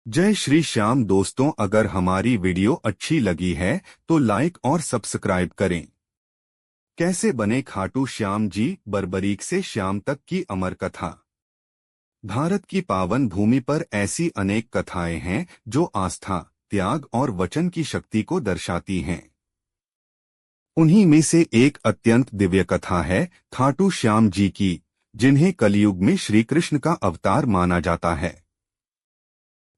जय श्री श्याम दोस्तों, अगर हमारी वीडियो अच्छी लगी है तो लाइक और सब्सक्राइब करें। कैसे बने खाटू श्याम जी, बर्बरीक से श्याम तक की अमर कथा। भारत की पावन भूमि पर ऐसी अनेक कथाएं हैं जो आस्था, त्याग और वचन की शक्ति को दर्शाती हैं। उन्हीं में से एक अत्यंत दिव्य कथा है खाटू श्याम जी की, जिन्हें कलयुग में श्री कृष्ण का अवतार माना जाता है।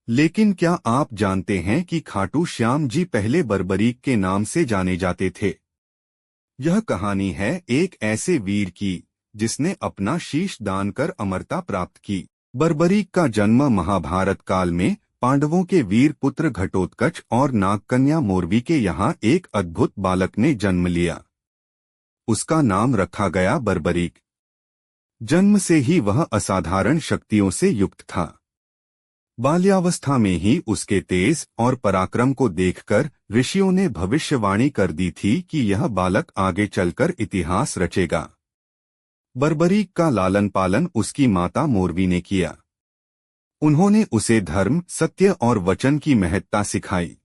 लेकिन क्या आप जानते हैं कि खाटू श्याम जी पहले बर्बरीक के नाम से जाने जाते थे। यह कहानी है एक ऐसे वीर की जिसने अपना शीश दान कर अमरता प्राप्त की। बर्बरीक का जन्म महाभारत काल में पांडवों के वीर पुत्र घटोत्कच और नागकन्या मोरवी के यहाँ एक अद्भुत बालक ने जन्म लिया। उसका नाम रखा गया बर्बरीक। जन्म से ही वह असाधारण शक्तियों से युक्त था। बाल्यावस्था में ही उसके तेज और पराक्रम को देखकर ऋषियों ने भविष्यवाणी कर दी थी कि यह बालक आगे चलकर इतिहास रचेगा। बर्बरीक का लालन पालन उसकी माता मोरवी ने किया। उन्होंने उसे धर्म, सत्य और वचन की महत्ता सिखाई।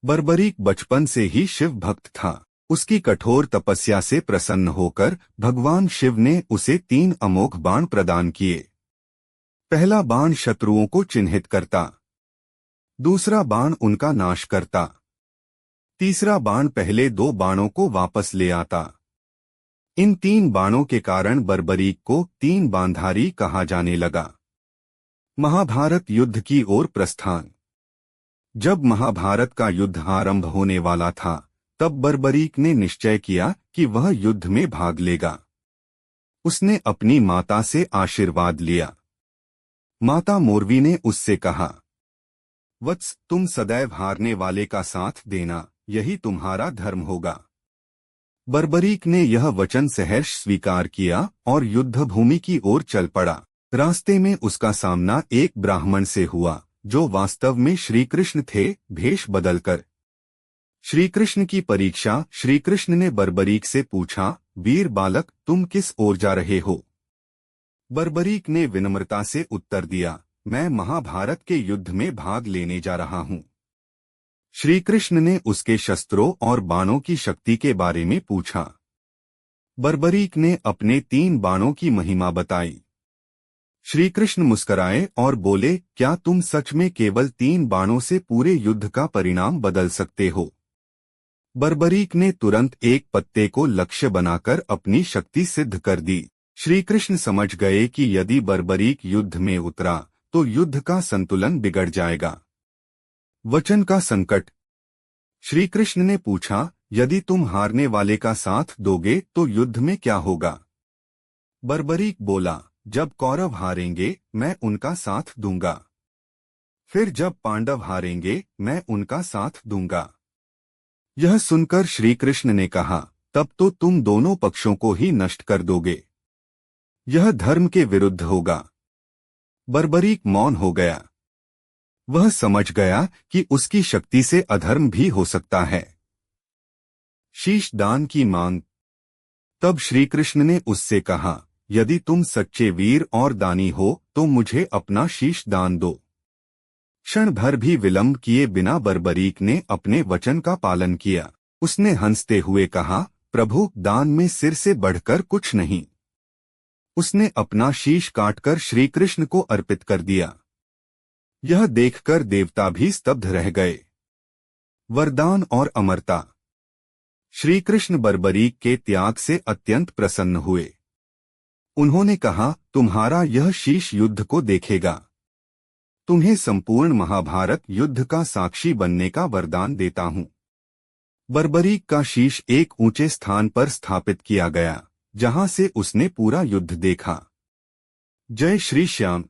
बर्बरीक बचपन से ही शिव भक्त था। उसकी कठोर तपस्या से प्रसन्न होकर भगवान शिव ने उसे 3 अमोघ बाण प्रदान किए। पहला बाण शत्रुओं को चिन्हित करता, दूसरा बाण उनका नाश करता, तीसरा बाण पहले 2 बाणों को वापस ले आता। इन 3 बाणों के कारण बर्बरीक को 3 बाणधारी कहा जाने लगा। महाभारत युद्ध की ओर प्रस्थान। जब महाभारत का युद्ध आरंभ होने वाला था, तब बर्बरीक ने निश्चय किया कि वह युद्ध में भाग लेगा। उसने अपनी माता से आशीर्वाद लिया। माता मोरवी ने उससे कहा, वत्स, तुम सदैव हारने वाले का साथ देना, यही तुम्हारा धर्म होगा। बर्बरीक ने यह वचन सहर्ष स्वीकार किया और युद्ध भूमि की ओर चल पड़ा। रास्ते में उसका सामना एक ब्राह्मण से हुआ जो वास्तव में श्री कृष्ण थे, भेष बदलकर। श्री कृष्ण की परीक्षा। श्री कृष्ण ने बर्बरीक से पूछा, वीर बालक, तुम किस ओर जा रहे हो? बर्बरीक ने विनम्रता से उत्तर दिया, मैं महाभारत के युद्ध में भाग लेने जा रहा हूँ। श्री कृष्ण ने उसके शस्त्रों और बाणों की शक्ति के बारे में पूछा। बर्बरीक ने अपने 3 बाणों की महिमा बताई। श्री कृष्ण मुस्कुराए और बोले, क्या तुम सच में केवल 3 बाणों से पूरे युद्ध का परिणाम बदल सकते हो? बर्बरीक ने तुरंत एक पत्ते को लक्ष्य बनाकर अपनी शक्ति सिद्ध कर दी। श्री कृष्ण समझ गए कि यदि बर्बरीक युद्ध में उतरा तो युद्ध का संतुलन बिगड़ जाएगा। वचन का संकट। श्री कृष्ण ने पूछा, यदि तुम हारने वाले का साथ दोगे तो युद्ध में क्या होगा? बर्बरीक बोला, जब कौरव हारेंगे मैं उनका साथ दूंगा, फिर जब पांडव हारेंगे मैं उनका साथ दूंगा। यह सुनकर श्री कृष्ण ने कहा, तब तो तुम दोनों पक्षों को ही नष्ट कर दोगे। यह धर्म के विरुद्ध होगा। बर्बरीक मौन हो गया। वह समझ गया कि उसकी शक्ति से अधर्म भी हो सकता है। शीश दान की मांग। तब श्री कृष्ण ने उससे कहा, यदि तुम सच्चे वीर और दानी हो तो मुझे अपना शीश दान दो। क्षण भर भी विलंब किए बिना बर्बरीक ने अपने वचन का पालन किया। उसने हंसते हुए कहा, प्रभु, दान में सिर से बढ़कर कुछ नहीं। उसने अपना शीश काटकर श्री कृष्ण को अर्पित कर दिया। यह देखकर देवता भी स्तब्ध रह गए। वरदान और अमरता। श्री कृष्ण बर्बरीक के त्याग से अत्यंत प्रसन्न हुए। उन्होंने कहा, तुम्हारा यह शीश युद्ध को देखेगा। तुम्हें संपूर्ण महाभारत युद्ध का साक्षी बनने का वरदान देता हूँ। बर्बरीक का शीश एक ऊंचे स्थान पर स्थापित किया गया, जहां से उसने पूरा युद्ध देखा। जय श्री श्याम।